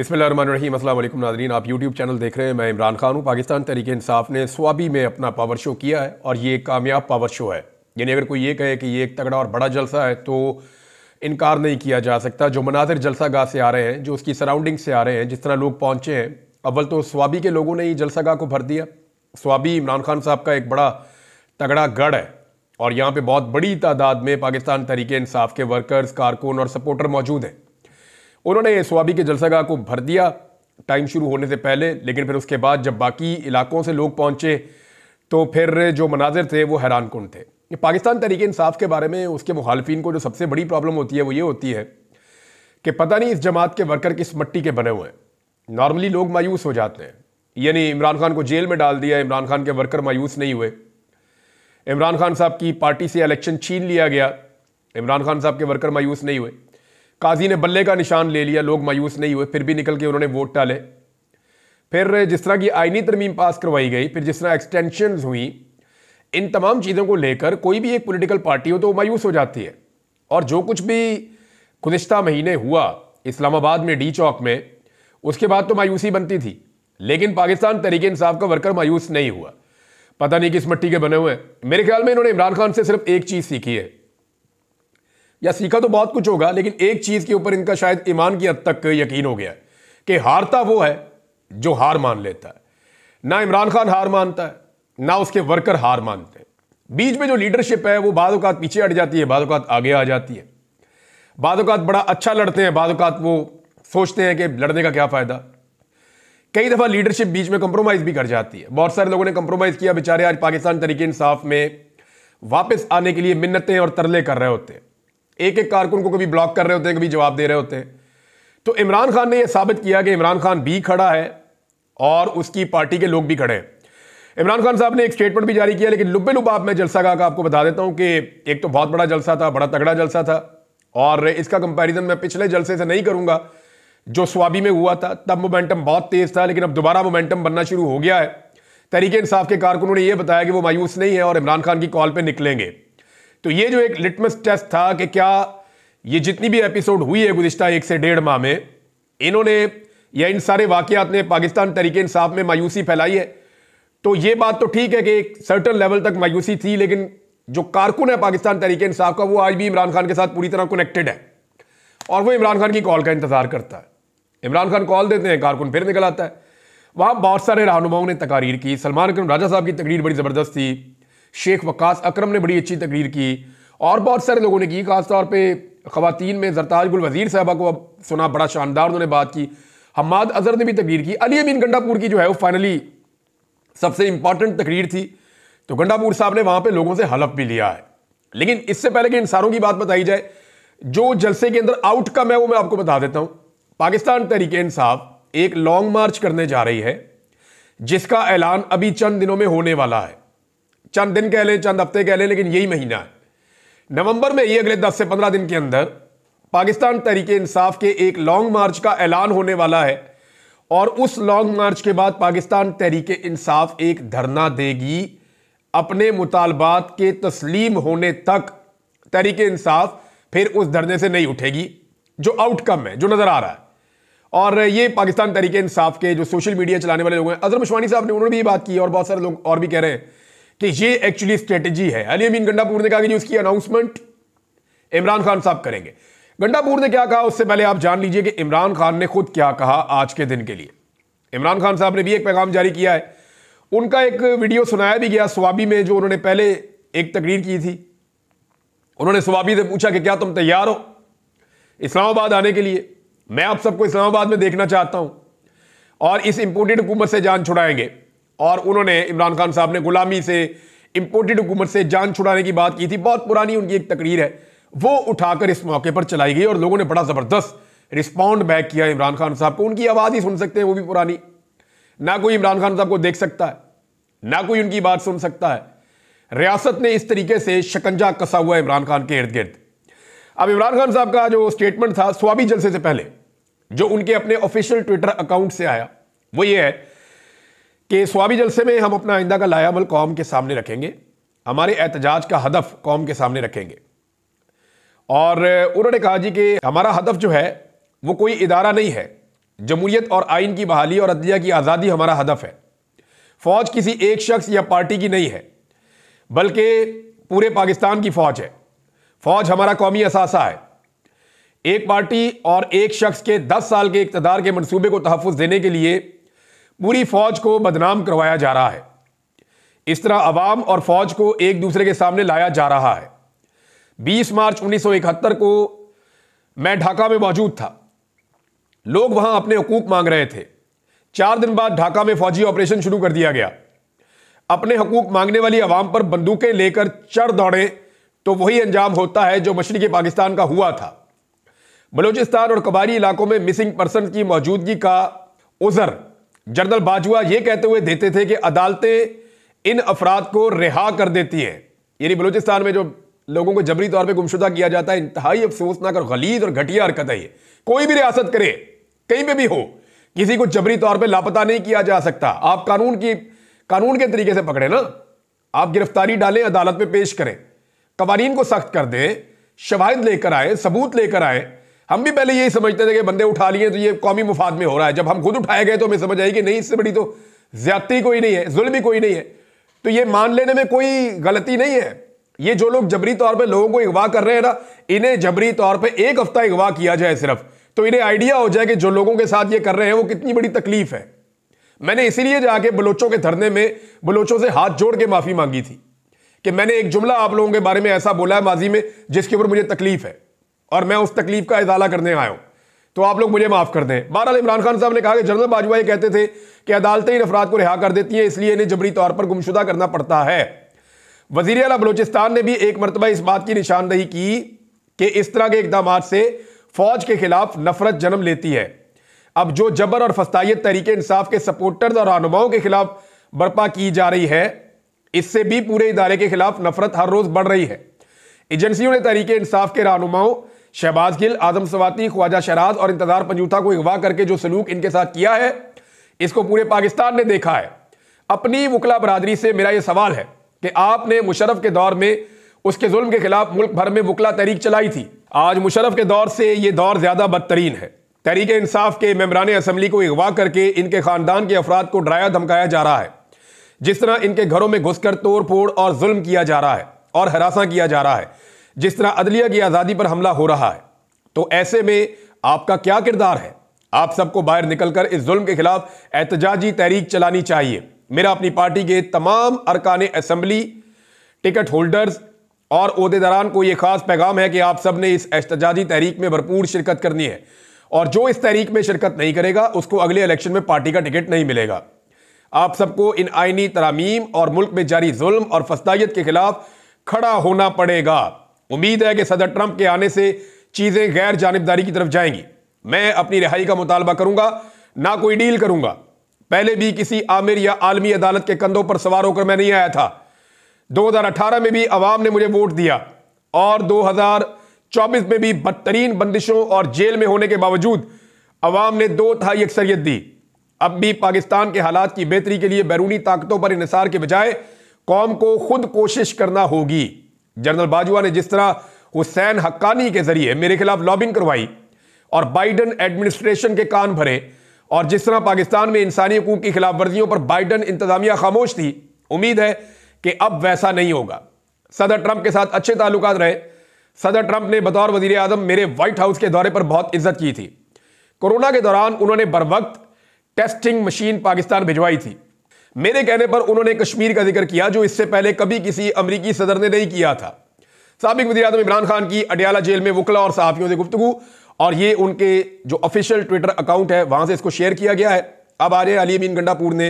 बिस्मिल्लाहिर्रहमानिर्रहीम। अस्सलाम वालेकुम नाज़रीन, आप यूट्यूब चैनल देख रहे हैं। मैं इमरान खान हूँ। पाकिस्तान तहरीक-ए-इंसाफ ने स्वाबी में अपना पावर शो किया है और ये एक कामयाब पावर शो है। यानी अगर कोई ये कहे कि ये एक तगड़ा और बड़ा जलसा है तो इनकार नहीं किया जा सकता। जो मनाजिर जलसा गाह से आ रहे हैं, जो उसकी सराउंडिंग से आ रहे हैं, जिस तरह लोग पहुँचे हैं, अव्वल तो स्वाबी के लोगों ने ही जलसा गाह को भर दिया। स्वाबी इमरान खान साहब का एक बड़ा तगड़ा गढ़ है और यहाँ पर बहुत बड़ी तादाद में पाकिस्तान तहरीक-ए-इंसाफ के वर्कर्स, कारकुन और सपोर्टर मौजूद हैं। उन्होंने स्वाबी के जलसागाह को भर दिया टाइम शुरू होने से पहले, लेकिन फिर उसके बाद जब बाकी इलाकों से लोग पहुंचे तो फिर जो मनाजिर थे वो हैरान कुन थे। पाकिस्तान तहरीक इंसाफ के बारे में उसके मुखालफिन को जो सबसे बड़ी प्रॉब्लम होती है वो ये होती है कि पता नहीं इस जमात के वर्कर किस मिट्टी के बने हुए हैं। नॉर्मली लोग मायूस हो जाते हैं, यानी इमरान खान को जेल में डाल दिया, इमरान खान के वर्कर मायूस नहीं हुए। इमरान खान साहब की पार्टी से इलेक्शन छीन लिया गया, इमरान खान साहब के वर्कर मायूस नहीं हुए। काजी ने बल्ले का निशान ले लिया, लोग मायूस नहीं हुए, फिर भी निकल के उन्होंने वोट डाले। फिर जिस तरह की आईनी तरमीम पास करवाई गई, फिर जिस तरह एक्सटेंशंस हुई, इन तमाम चीज़ों को लेकर कोई भी एक पॉलिटिकल पार्टी हो तो मायूस हो जाती है। और जो कुछ भी गुज़िश्ता महीने हुआ इस्लामाबाद में डी चौक में, उसके बाद तो मायूसी बनती थी, लेकिन पाकिस्तान तहरीक इंसाफ का वर्कर मायूस नहीं हुआ। पता नहीं किस मिट्टी के बने हुए हैं। मेरे ख्याल में इन्होंने इमरान खान से सिर्फ एक चीज़ सीखी है, या सीखा तो बहुत कुछ होगा, लेकिन एक चीज के ऊपर इनका शायद ईमान की हद तक यकीन हो गया कि हारता वो है जो हार मान लेता है। ना इमरान खान हार मानता है, ना उसके वर्कर हार मानते हैं। बीच में जो लीडरशिप है वो बाद औक़ात पीछे हट जाती है, बाद औक़ात आगे आ जाती है। बाद औक़ात बड़ा अच्छा लड़ते हैं, बाद औक़ात वो सोचते हैं कि लड़ने का क्या फायदा। कई दफा लीडरशिप बीच में कंप्रोमाइज भी कर जाती है। बहुत सारे लोगों ने कंप्रोमाइज किया, बेचारे आज पाकिस्तान तहरीक इंसाफ में वापस आने के लिए मिन्नतें और तरले कर रहे होते हैं। एक एक कारकुन को कभी ब्लॉक कर रहे होते हैं, कभी जवाब दे रहे होते हैं। तो इमरान खान ने यह साबित किया कि इमरान खान भी खड़ा है और उसकी पार्टी के लोग भी खड़े हैं। इमरान खान साहब ने एक स्टेटमेंट भी जारी किया, लेकिन लुब्बे लुबाब मैं जलसागाह का आपको बता देता हूं कि एक तो बहुत बड़ा जलसा था, बड़ा तगड़ा जलसा था, और इसका कंपैरिजन मैं पिछले जलसे से नहीं करूंगा जो स्वाबी में हुआ था। तब मोमेंटम बहुत तेज था, लेकिन अब दोबारा मोमेंटम बनना शुरू हो गया है। तहरीक इंसाफ के कारकुनों ने यह बताया कि वो मायूस नहीं है और इमरान खान की कॉल पर निकलेंगे। तो ये जो एक लिटमस टेस्ट था कि क्या ये जितनी भी एपिसोड हुई है गुज़िश्ता 1 से 1.5 माह में, इन्होंने या इन सारे वाकयात ने पाकिस्तान तहरीक इंसाफ में मायूसी फैलाई है। तो ये बात तो ठीक है कि एक सर्टन लेवल तक मायूसी थी, लेकिन जो कारकुन है पाकिस्तान तहरीक इंसाफ का, वो आज भी इमरान खान के साथ पूरी तरह कनेक्टेड है और वो इमरान खान की कॉल का इंतजार करता है। इमरान खान कॉल देते हैं, कारकुन फिर निकल आता है। वहां बहुत सारे रहनुमाओं ने तकारीर की। सलमान अकरम राजा साहब की तकरीर बड़ी ज़बरदस्त थी, शेख वक्कास अकरम ने बड़ी अच्छी तकरीर की, और बहुत सारे लोगों ने की। खासतौर पे ख़वातीन में ज़रताज गुल वज़ीर साहबा को अब सुना, बड़ा शानदार उन्होंने बात की। हम्माद अज़हर ने भी तकरीर की। अली अमीन गंडापुर की जो है वो फाइनली सबसे इंपॉर्टेंट तकरीर थी। तो गंडापुर साहब ने वहाँ पे लोगों से हलफ भी लिया है। लेकिन इससे पहले कि इन सारों की बात बताई जाए, जो जलसे के अंदर आउटकम है वो मैं आपको बता देता हूँ। पाकिस्तान तहरीक इंसाफ एक लॉन्ग मार्च करने जा रही है, जिसका ऐलान अभी चंद दिनों में होने वाला है। चंद दिन कह लें, चंद हफ्ते कह लें, लेकिन यही महीना है नवंबर में। ये अगले 10 से 15 दिन के अंदर पाकिस्तान तहरीक इंसाफ के एक लॉन्ग मार्च का ऐलान होने वाला है, और उस लॉन्ग मार्च के बाद पाकिस्तान तहरीक इंसाफ एक धरना देगी। अपने मुतालबात के तस्लीम होने तक तहरीक इंसाफ फिर उस धरने से नहीं उठेगी, जो आउटकम है, जो नजर आ रहा है। और ये पाकिस्तान तहरीक इंसाफ के जो सोशल मीडिया चलाने वाले लोग हैं, अजहर मशवानी साहब ने, उन्होंने भी बात की, और बहुत सारे लोग और भी कह रहे हैं कि ये एक्चुअली स्ट्रेटेजी है। अली अमीन गंडापुर ने कहा कि जो इसकी अनाउंसमेंट इमरान खान साहब करेंगे। गंडापुर ने क्या कहा उससे पहले आप जान लीजिए कि इमरान खान ने खुद क्या कहा आज के दिन के लिए। इमरान खान साहब ने भी एक पैगाम जारी किया है। उनका एक वीडियो सुनाया भी गया स्वाबी में, जो उन्होंने पहले एक तकरीर की थी। उन्होंने स्वाबी से पूछा कि क्या तुम तैयार हो इस्लामाबाद आने के लिए? मैं आप सबको इस्लामाबाद में देखना चाहता हूं और इस इंपोर्टेड हुकूमत से जान छुड़ाएंगे। और उन्होंने, इमरान खान साहब ने गुलामी से, इंपोर्टेड हुकूमत से जान छुड़ाने की बात की थी। बहुत पुरानी उनकी एक तकरीर है, वो उठाकर इस मौके पर चलाई गई और लोगों ने बड़ा जबरदस्त रिस्पॉन्ड बैक किया इमरान खान साहब को। उनकी आवाज ही सुन सकते हैं, वो भी पुरानी। ना कोई इमरान खान साहब को देख सकता है, ना कोई उनकी बात सुन सकता है। रियासत ने इस तरीके से शिकंजा कसा हुआ है इमरान खान के इर्द गिर्द। अब इमरान खान साहब का जो स्टेटमेंट था स्वाबी जलसे से पहले, जो उनके अपने ऑफिशियल ट्विटर अकाउंट से आया, वो ये है कि स्वाबी जलसे में हम अपना आइंदा का लायामल कौम के सामने रखेंगे, हमारे एहतजाज का हदफ कौम के सामने रखेंगे। और उन्होंने कहा जी कि हमारा हदफ जो है वो कोई इदारा नहीं है जमहूरियत और आइन की बहाली और अदलिया की आज़ादी हमारा हदफ है। फौज किसी एक शख्स या पार्टी की नहीं है, बल्कि पूरे पाकिस्तान की फौज है। फौज हमारा कौमी असासा है। एक पार्टी और एक शख्स के 10 साल के इक़्तिदार के मंसूबे को तहफ़्फ़ुज़ देने के लिए पूरी फौज को बदनाम करवाया जा रहा है। इस तरह अवाम और फौज को एक दूसरे के सामने लाया जा रहा है। 20 मार्च 1971 को मैं ढाका में मौजूद था। लोग वहां अपने हकूक मांग रहे थे। 4 दिन बाद ढाका में फौजी ऑपरेशन शुरू कर दिया गया। अपने हकूक मांगने वाली अवाम पर बंदूकें लेकर चढ़ दौड़े तो वही अंजाम होता है जो मशरिक़ी पाकिस्तान का हुआ था। बलूचिस्तान और कबारी इलाकों में मिसिंग पर्सन की मौजूदगी का उज़र जनरल बाजवा यह कहते हुए देते थे कि अदालतें इन अफराद को रिहा कर देती हैं। यानी बलूचिस्तान में जो लोगों को जबरी तौर पे गुमशुदा किया जाता है, इंतहाई अफसोसनाक और गलीज और घटिया हरकत है ये। कोई भी रियासत करे, कहीं पे भी हो, किसी को जबरी तौर पे लापता नहीं किया जा सकता। आप कानून के तरीके से पकड़े ना, आप गिरफ्तारी डालें, अदालत में पेश करें, कवानीन को सख्त कर दें, शवाहिद लेकर आए, सबूत लेकर आए। हम भी पहले यही समझते थे कि बंदे उठा लिए तो ये कौमी मुफाद में हो रहा है। जब हम खुद उठाए गए तो हमें समझ आई कि नहीं, इससे बड़ी तो ज्यादती कोई नहीं है, जुल्म भी कोई नहीं है। तो ये मान लेने में कोई गलती नहीं है। ये जो लोग जबरी तौर पे लोगों को अगवा कर रहे हैं ना, इन्हें जबरी तौर पे एक हफ्ता अगवा किया जाए सिर्फ, तो इन्हें आइडिया हो जाए कि जो लोगों के साथ ये कर रहे हैं वो कितनी बड़ी तकलीफ है। मैंने इसीलिए जाके बलोचों के धरने में बलोचों से हाथ जोड़ के माफी मांगी थी कि मैंने एक जुमला आप लोगों के बारे में ऐसा बोला है माजी में जिसके ऊपर मुझे तकलीफ है और मैं उस तकलीफ का इजाला करने आया हूं, तो आप लोग मुझे माफ कर दें। बहरहाल इमरान खान साहब ने कहा कि जनरल बाजवा ये कहते थे कि अदालतें इन अफराद को रिहा कर देती हैं, इसलिए इन्हें जबरी तौर पर गुमशुदा करना पड़ता है। वजीर आला बलूचिस्तान ने भी एक मरतबा इस बात की निशानदही की कि इस तरह के इकदाम से फौज के खिलाफ नफरत जन्म लेती है। अब जो जबर और फस्तायत तहरीक इंसाफ के सपोर्टर्स और रहनुमाओं के खिलाफ बर्पा की जा रही है, इससे भी पूरे इदारे के खिलाफ नफरत हर रोज बढ़ रही है। एजेंसियों ने तहरीक इंसाफ के रहनुमाओं शहबाज गिल, आदम सवाती, ख्वाजा शराज और इंतजार पंजूथा को अगवा करके जो सलूक इनके साथ किया है, इसको पूरे पाकिस्तान ने देखा है। अपनी वकला बरादरी से मेरा यह सवाल है कि आपने मुशर्रफ के दौर में उसके जुल्म के खिलाफ मुल्क भर में वकला तहरीक चलाई थी। आज मुशर्रफ के दौर से यह दौर ज्यादा बदतरीन है। तहरीक इंसाफ के मेंबरान असम्बली को अगवा करके इनके खानदान के अफराद को डराया धमकाया जा रहा है। जिस तरह इनके घरों में घुसकर तोड़ फोड़ और जुल्म किया जा रहा है और हरासा किया जा रहा है, जिस तरह अदलिया की आज़ादी पर हमला हो रहा है, तो ऐसे में आपका क्या किरदार है? आप सबको बाहर निकलकर इस जुल्म के खिलाफ एहतजाजी तहरीक चलानी चाहिए। मेरा अपनी पार्टी के तमाम अरकान असम्बली, टिकट होल्डर्स और ओहदेदारान को यह खास पैगाम है कि आप सब ने इस एहतजाजी तहरीक में भरपूर शिरकत करनी है और जो इस तहरीक में शिरकत नहीं करेगा उसको अगले इलेक्शन में पार्टी का टिकट नहीं मिलेगा। आप सबको इन आईनी तरामीम और मुल्क में जारी जुल्म और फस्तायत के खिलाफ खड़ा होना पड़ेगा। उम्मीद है कि सदर ट्रंप के आने से चीजें गैर जानिबदारी की तरफ जाएंगी। मैं अपनी रिहाई का मुतालबा करूंगा, ना कोई डील करूंगा। पहले भी किसी आमिर या आलमी अदालत के कंधों पर सवार होकर मैं नहीं आया था। 2018 में भी अवाम ने मुझे वोट दिया और 2024 में भी बदतरीन बंदिशों और जेल में होने के बावजूद अवाम ने 2/3 अक्सरियत दी। अब भी पाकिस्तान के हालात की बेहतरी के लिए बैरूनी ताकतों पर इन्हिसार के बजाय कौम को खुद कोशिश करना होगी। जनरल बाजवा ने जिस तरह हुसैन हक्कानी के जरिए मेरे खिलाफ लॉबिंग करवाई और बाइडन एडमिनिस्ट्रेशन के कान भरे, और जिस तरह पाकिस्तान में इंसानी हकूक की खिलाफ वर्जियों पर बाइडन इंतजामिया खामोश थी, उम्मीद है कि अब वैसा नहीं होगा। सदर ट्रंप के साथ अच्छे ताल्लुकात रहे। सदर ट्रंप ने बतौर वजीर आजम मेरे व्हाइट हाउस के दौरे पर बहुत इज्जत की थी। कोरोना के दौरान उन्होंने बर वक्त टेस्टिंग मशीन पाकिस्तान भिजवाई थी। मेरे कहने पर उन्होंने कश्मीर का जिक्र किया जो इससे पहले कभी किसी अमरीकी सदर ने नहीं किया था। साबिक वज़ीर आज़म इमरान खान की अडियाला जेल में वकला और सहाफ़ियों से गुफ्तगू, और ये उनके जो ऑफिशियल ट्विटर अकाउंट है वहां से इसको शेयर किया गया है। अब आ रहे अली अमीन गंडापुर ने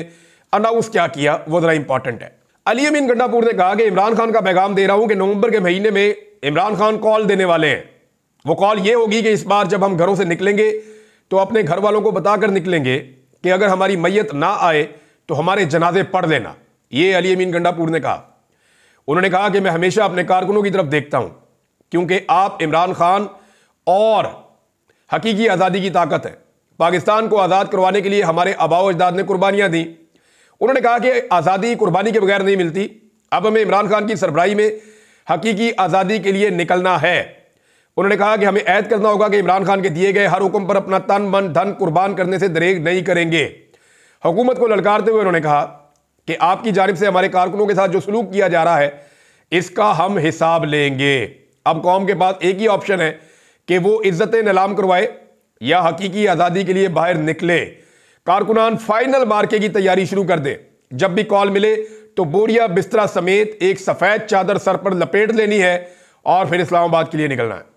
अनाउंस क्या किया वो जरा इंपॉर्टेंट है। अली अमीन गंडापुर ने कहा कि इमरान खान का पैगाम दे रहा हूं कि नवंबर के महीने में इमरान खान कॉल देने वाले हैं। वो कॉल ये होगी कि इस बार जब हम घरों से निकलेंगे तो अपने घर वालों को बताकर निकलेंगे कि अगर हमारी मैयत ना आए तो हमारे जनाजे पढ़ लेना। ये अली अमीन गंडापुर ने कहा। उन्होंने कहा कि मैं हमेशा अपने कारकुनों की तरफ देखता हूं क्योंकि आप इमरान खान और हकीकी आज़ादी की ताकत है। पाकिस्तान को आज़ाद करवाने के लिए हमारे आबाओ अजदाद ने कुर्बानियां दी। उन्होंने कहा कि आज़ादी कुर्बानी के बगैर नहीं मिलती। अब हमें इमरान खान की सरबराही में हकीकी आज़ादी के लिए निकलना है। उन्होंने कहा कि हमें ऐद करना होगा कि इमरान खान के दिए गए हर हुक्म पर अपना तन मन धन कुर्बान करने से दरेग नहीं करेंगे। हुकूमत को ललकारते हुए उन्होंने कहा कि आपकी जानिब से हमारे कारकुनों के साथ जो सलूक किया जा रहा है इसका हम हिसाब लेंगे। अब कौम के पास एक ही ऑप्शन है कि वो इज्जत नीलाम करवाए या हकीकी आज़ादी के लिए बाहर निकले। कारकुनान फाइनल मार्के की तैयारी शुरू कर दे। जब भी कॉल मिले तो बोरिया बिस्तरा समेत एक सफेद चादर सर पर लपेट लेनी है और फिर इस्लामाबाद के लिए निकलना है।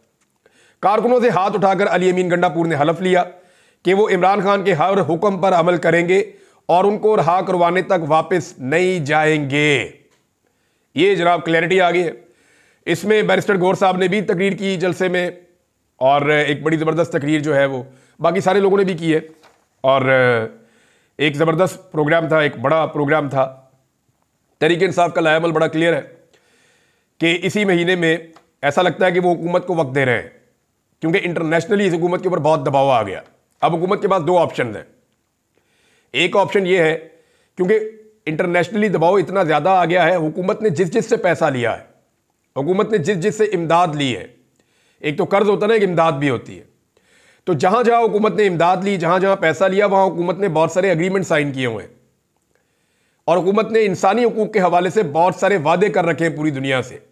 कारकुनों से हाथ उठाकर अली अमीन गंडापुर ने हलफ लिया कि वो इमरान खान के हर हुक्म पर अमल करेंगे और उनको रहा करवाने तक वापस नहीं जाएंगे। ये जनाब क्लैरिटी आ गई है। इसमें बैरिस्टर गौर साहब ने भी तकरीर की जलसे में, और एक बड़ी ज़बरदस्त तकरीर जो है वो बाकी सारे लोगों ने भी की है, और एक ज़बरदस्त प्रोग्राम था, एक बड़ा प्रोग्राम था। तहरीक इंसाफ का लाएमल बड़ा क्लियर है कि इसी महीने में ऐसा लगता है कि वो हुकूमत को वक्त दे रहे हैं, क्योंकि इंटरनेशनली इस हुकूमत के ऊपर बहुत दबाव आ गया। अब हुकूमत के पास दो ऑप्शन हैं। एक ऑप्शन ये है, क्योंकि इंटरनेशनली दबाव इतना ज़्यादा आ गया है, हुकूमत ने जिस जिस से पैसा लिया है, हुकूमत ने जिस जिस से इमदाद ली है, एक तो कर्ज होता है ना, एक इमदाद भी होती है, तो जहां जहां हुकूमत ने इमदाद ली, जहां जहां पैसा लिया, वहां हुकूमत ने बहुत सारे एग्रीमेंट साइन किए हुए हैं और हुकूमत ने इंसानी हुकूक के हवाले से बहुत सारे वादे कर रखे हैं पूरी दुनिया से।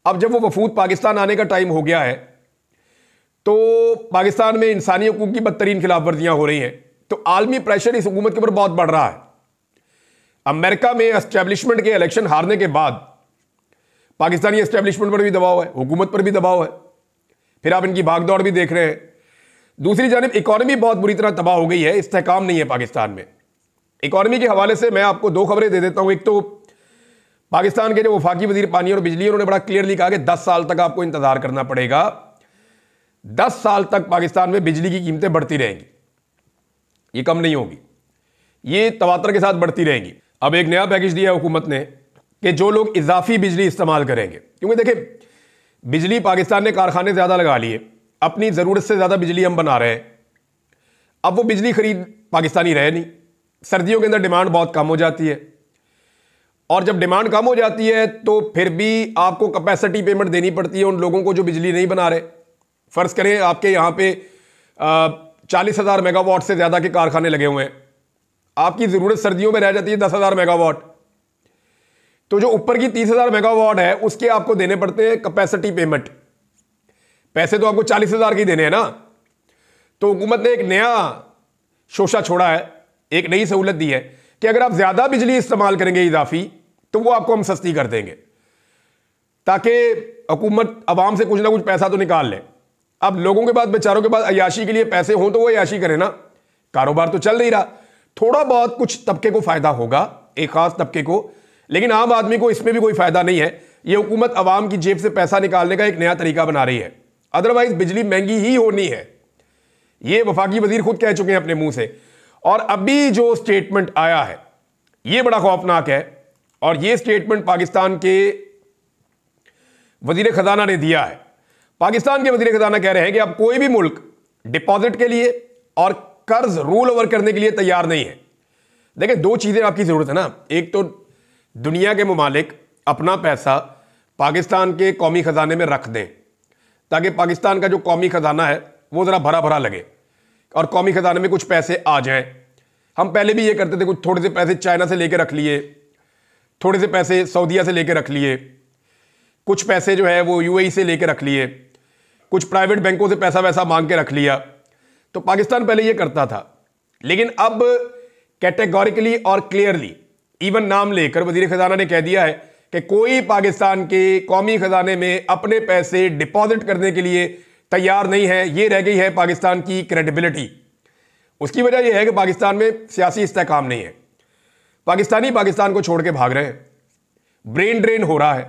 अब जब वो वफूद पाकिस्तान आने का टाइम हो गया है तो पाकिस्तान में इंसानी हुकूक की बदतरीन खिलाफ वर्जियां हो रही हैं, तो आलमी प्रेशर इस हुकूमत के ऊपर बहुत बढ़ रहा है। अमेरिका में एस्टेब्लिशमेंट के इलेक्शन हारने के बाद पाकिस्तानी एस्टेब्लिशमेंट पर भी दबाव है, हुकूमत पर भी दबाव है, फिर आप इनकी भागदौड़ भी देख रहे हैं। दूसरी जानिब इकॉनमी बहुत बुरी तरह तबाह हो गई है, इस्तेहकाम नहीं है पाकिस्तान में। इकॉनमी के हवाले से मैं आपको दो खबरें दे देता हूं। एक तो पाकिस्तान के जो वफाकी वजीर पानी और बिजली, उन्होंने बड़ा क्लियरली कहा कि 10 साल तक आपको इंतजार करना पड़ेगा। 10 साल तक पाकिस्तान में बिजली की कीमतें बढ़ती रहेंगी, ये कम नहीं होगी, ये तवातर के साथ बढ़ती रहेंगी। अब एक नया पैकेज दिया हुकूमत ने कि जो लोग इजाफी बिजली इस्तेमाल करेंगे, क्योंकि देखिए बिजली पाकिस्तान ने कारखाने ज़्यादा लगा लिए, अपनी ज़रूरत से ज़्यादा बिजली हम बना रहे हैं। अब वो बिजली खरीद पाकिस्तानी रहे नहीं, सर्दियों के अंदर डिमांड बहुत कम हो जाती है, और जब डिमांड कम हो जाती है तो फिर भी आपको कैपेसिटी पेमेंट देनी पड़ती है उन लोगों को जो बिजली नहीं बना रहे। फ़र्ज़ करें आपके यहाँ पे 40,000 मेगावाट से ज़्यादा के कारखाने लगे हुए हैं, आपकी ज़रूरत सर्दियों में रह जाती है 10,000 मेगावाट, तो जो ऊपर की 30,000 मेगावाट है उसके आपको देने पड़ते हैं कैपेसिटी पेमेंट। पैसे तो आपको 40,000 के ही देने हैं ना। तो हुकूमत ने एक नया शोशा छोड़ा है, एक नई सहूलत दी है कि अगर आप ज़्यादा बिजली इस्तेमाल करेंगे इजाफी, तो वो आपको हम सस्ती कर देंगे, ताकि हुकूमत आवाम से कुछ ना कुछ पैसा तो निकाल ले। अब लोगों के पास, बेचारों के पास अयाशी के लिए पैसे हों तो वो अयाशी करें ना, कारोबार तो चल नहीं रहा। थोड़ा बहुत कुछ तबके को फ़ायदा होगा, एक ख़ास तबके को, लेकिन आम आदमी को इसमें भी कोई फ़ायदा नहीं है। ये हुकूमत आवाम की जेब से पैसा निकालने का एक नया तरीका बना रही है, अदरवाइज बिजली महंगी ही होनी है। ये वफाकी वजीर खुद कह चुके हैं अपने मुंह से। और अभी जो स्टेटमेंट आया है ये बड़ा खौफनाक है, और ये स्टेटमेंट पाकिस्तान के वजीर खजाना ने दिया है। पाकिस्तान के वजीर खजाना कह रहे हैं कि अब कोई भी मुल्क डिपॉजिट के लिए और कर्ज रोल ओवर करने के लिए तैयार नहीं है। देखिए दो चीजें आपकी जरूरत है ना, एक तो दुनिया के मुमालिक अपना पैसा पाकिस्तान के कौमी खजाने में रख दें, ताकि पाकिस्तान का जो कौमी खजाना है वो ज़रा भरा भरा लगे और कौमी खजाने में कुछ पैसे आ जाएं। हम पहले भी ये करते थे, कुछ थोड़े से पैसे चाइना से लेके रख लिए, थोड़े से पैसे सऊदीया से लेके रख लिए, कुछ पैसे जो है वो यूएई से लेके रख लिए, कुछ प्राइवेट बैंकों से पैसा वैसा मांग के रख लिया। तो पाकिस्तान पहले ये करता था, लेकिन अब कैटेगोरिकली और क्लियरली इवन नाम लेकर वजीर खजाना ने कह दिया है कि कोई पाकिस्तान के कौमी खजाने में अपने पैसे डिपॉजिट करने के लिए तैयार नहीं है। ये रह गई है पाकिस्तान की क्रेडिबिलिटी। उसकी वजह यह है कि पाकिस्तान में सियासी इस्तेहकाम नहीं है, पाकिस्तानी पाकिस्तान को छोड़ के भाग रहे हैं, ब्रेन ड्रेन हो रहा है,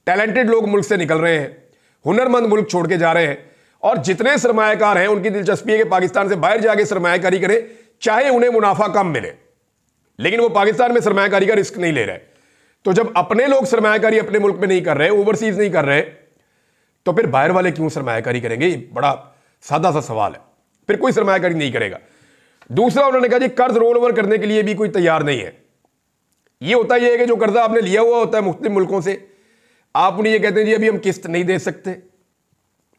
टैलेंटेड लोग मुल्क से निकल रहे हैं, हुनरमंद मुल्क छोड़ के जा रहे हैं, और जितने सरमायाकार हैं उनकी दिलचस्पी है कि पाकिस्तान से बाहर जाके सरमायाकारी करें, चाहे उन्हें मुनाफा कम मिले, लेकिन वो पाकिस्तान में सरमायाकारी का रिस्क नहीं ले रहे। तो जब अपने लोग सरमायाकारी अपने मुल्क में नहीं कर रहे, ओवरसीज नहीं कर रहे, तो फिर बाहर वाले क्यों सरमायाकारी करेंगे? ये बड़ा सादा सा सवाल है। फिर कोई सरमायाकारी नहीं करेगा। दूसरा, उन्होंने कहा जी कर्ज रोल ओवर करने के लिए भी कोई तैयार नहीं है। ये होता ही है कि जो कर्जा आपने लिया हुआ होता है मुख्तलिफ मुल्कों से, आप उन्हें ये कहते हैं जी अभी हम किस्त नहीं दे सकते,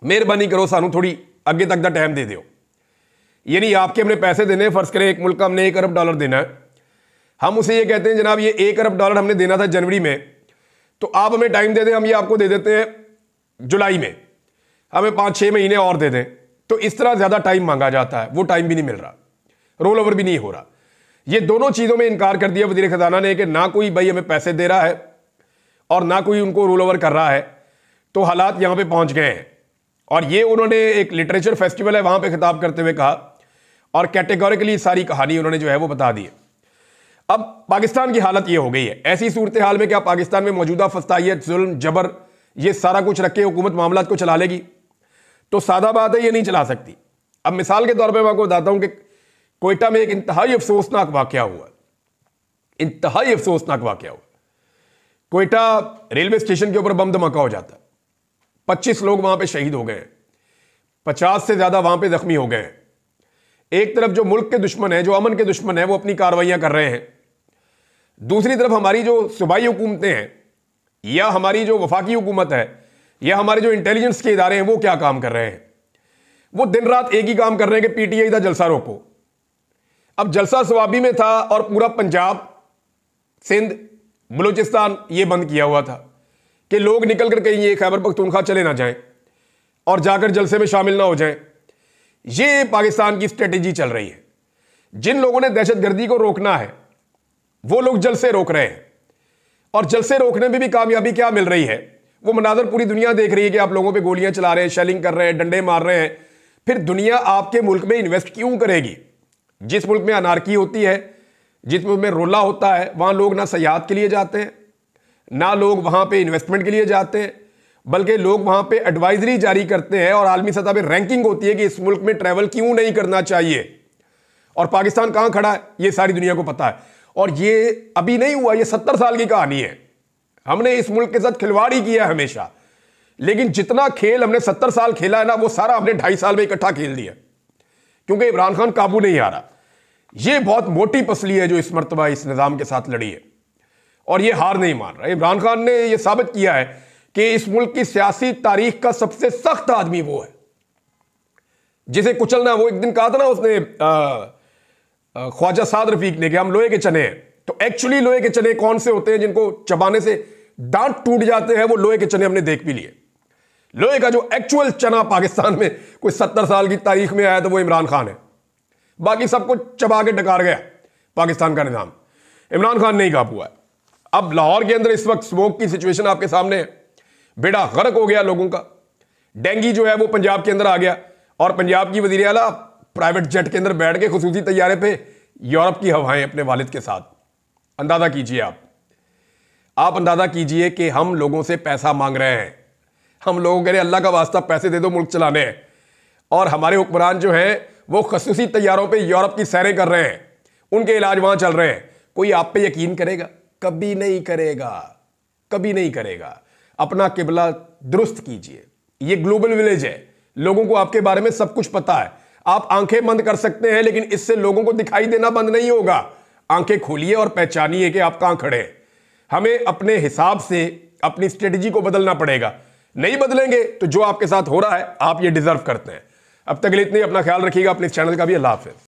मेहरबानी करो सानू थोड़ी अगे तक का टाइम दे दो। ये नहीं आपके हमने पैसे देने, फर्ज करें एक मुल्क का हमने $1 अरब देना है, हम उसे ये कहते हैं जनाब ये $1 अरब हमने देना था जनवरी में, तो आप हमें टाइम दे दें, हम ये आपको दे देते हैं जुलाई में, हमें 5-6 महीने और दे दें। तो इस तरह ज़्यादा टाइम मांगा जाता है, वो टाइम भी नहीं मिल रहा, रोल ओवर भी नहीं हो रहा। ये दोनों चीज़ों में इनकार कर दिया वज़ीर ख़जाना ने कि ना कोई भाई हमें पैसे दे रहा है और ना कोई उनको रोल ओवर कर रहा है। तो हालात यहाँ पे पहुँच गए हैं। और ये उन्होंने एक लिटरेचर फेस्टिवल है वहाँ पे खिताब करते हुए कहा और कैटेगोरिकली सारी कहानी उन्होंने जो है वो बता दी है। अब पाकिस्तान की हालत ये हो गई है, ऐसी सूरत हाल में क्या पाकिस्तान में मौजूदा फस्तायत, जुल्म, जबर, ये सारा कुछ रख के हुकूमत मामलात को चला लेगी? तो सादा बात है, ये नहीं चला सकती। अब मिसाल के तौर पे मैं आपको बताता हूं कि कोयटा में एक इंतहाई अफसोसनाक वाकया हुआ, इंतहाई अफसोसनाक वाकया हुआ। कोयटा रेलवे स्टेशन के ऊपर बम धमाका हो जाता है, 25 लोग वहां पे शहीद हो गए हैं, 50 से ज्यादा वहां पे जख्मी हो गए हैं। एक तरफ जो मुल्क के दुश्मन है, जो अमन के दुश्मन है, वो अपनी कार्रवाइयां कर रहे हैं, दूसरी तरफ हमारी जो सूबाई हुकूमतें हैं या हमारी जो वफाकी हुकूमत है या हमारे जो इंटेलिजेंस के इदारे हैं वो क्या काम कर रहे हैं? वो दिन रात एक ही काम कर रहे हैं कि पीटीआई का जलसा रोको। अब जलसा स्वाबी में था और पूरा पंजाब, सिंध, बलूचिस्तान ये बंद किया हुआ था कि लोग निकल कर कहीं ये खैबर पख्तूनख्वा चले ना जाएं और जाकर जलसे में शामिल ना हो जाएं। ये पाकिस्तान की स्ट्रेटेजी चल रही है। जिन लोगों ने दहशतगर्दी को रोकना है वो लोग जलसे रोक रहे हैं, और जलसे रोकने में भी कामयाबी क्या मिल रही है? वो मनाजर पूरी दुनिया देख रही है कि आप लोगों पे गोलियां चला रहे हैं, शेलिंग कर रहे हैं, डंडे मार रहे हैं। फिर दुनिया आपके मुल्क में इन्वेस्ट क्यों करेगी? जिस मुल्क में अनारकी होती है, जिस मुल्क में रोला होता है, वहां लोग ना सयाहत के लिए जाते हैं, ना लोग वहां पे इन्वेस्टमेंट के लिए जाते हैं, बल्कि लोग वहां पे एडवाइजरी जारी करते हैं और आलमी सतह पे रैंकिंग होती है कि इस मुल्क में ट्रैवल क्यों नहीं करना चाहिए। और पाकिस्तान कहां खड़ा है ये सारी दुनिया को पता है। और ये अभी नहीं हुआ, ये 70 साल की कहानी है। हमने इस मुल्क के साथ खिलवाड़ ही किया हमेशा, लेकिन जितना खेल हमने 70 साल खेला है ना, वो सारा हमने 2.5 साल में इकट्ठा खेल दिया, क्योंकि इमरान खान काबू नहीं आ रहा। ये बहुत मोटी पसली है जो इस मर्तबा इस निज़ाम के साथ लड़ी है, और ये हार नहीं मान रहा। इमरान खान ने यह साबित किया है कि इस मुल्क की सियासी तारीख का सबसे सख्त आदमी वो है जिसे कुचलना। वो एक दिन कहा था ना उसने, ख्वाजा साद रफीक ने, कि हम लोहे के चने हैं। तो एक्चुअली लोहे के चने कौन से होते हैं? जिनको चबाने से दांत टूट जाते हैं, वो लोहे के चने हमने देख भी लिए। लोहे का जो एक्चुअल चना पाकिस्तान में कोई 70 साल की तारीख में आया तो वो इमरान खान है। बाकी सबको चबा के डकार गया पाकिस्तान का निजाम। इमरान खान नहीं काबू हुआ है। अब लाहौर के अंदर इस वक्त स्मोक की सिचुएशन आपके सामने है, बेड़ा गर्क हो गया लोगों का। डेंगी जो है वो पंजाब के अंदर आ गया, और पंजाब की वजीर आला प्राइवेट जेट के अंदर बैठ के खुसूसी तैयारे पे यूरोप की हवाएं अपने वालिद के साथ। अंदाजा कीजिए आप अंदाजा कीजिए कि हम लोगों से पैसा मांग रहे हैं। हम लोगों कह रहे हैं अल्लाह का वास्ता पैसे दे दो, मुल्क चलाने हैं, और हमारे हुक्मरान जो हैं वो खसूसी तैयारों पे यूरोप की सैरें कर रहे हैं, उनके इलाज वहां चल रहे हैं। कोई आप पे यकीन करेगा? कभी नहीं करेगा, कभी नहीं करेगा। अपना किबला दुरुस्त कीजिए। ये ग्लोबल विलेज है, लोगों को आपके बारे में सब कुछ पता है। आप आंखें बंद कर सकते हैं, लेकिन इससे लोगों को दिखाई देना बंद नहीं होगा। आंखें खोलिए और पहचानिए कि आप कहां खड़े हैं। हमें अपने हिसाब से अपनी स्ट्रेटजी को बदलना पड़ेगा। नहीं बदलेंगे तो जो आपके साथ हो रहा है आप ये डिजर्व करते हैं। अब तक के लिए इतने, अपना ख्याल रखिएगा, अपने चैनल का भी। अल्लाह हाफिज़।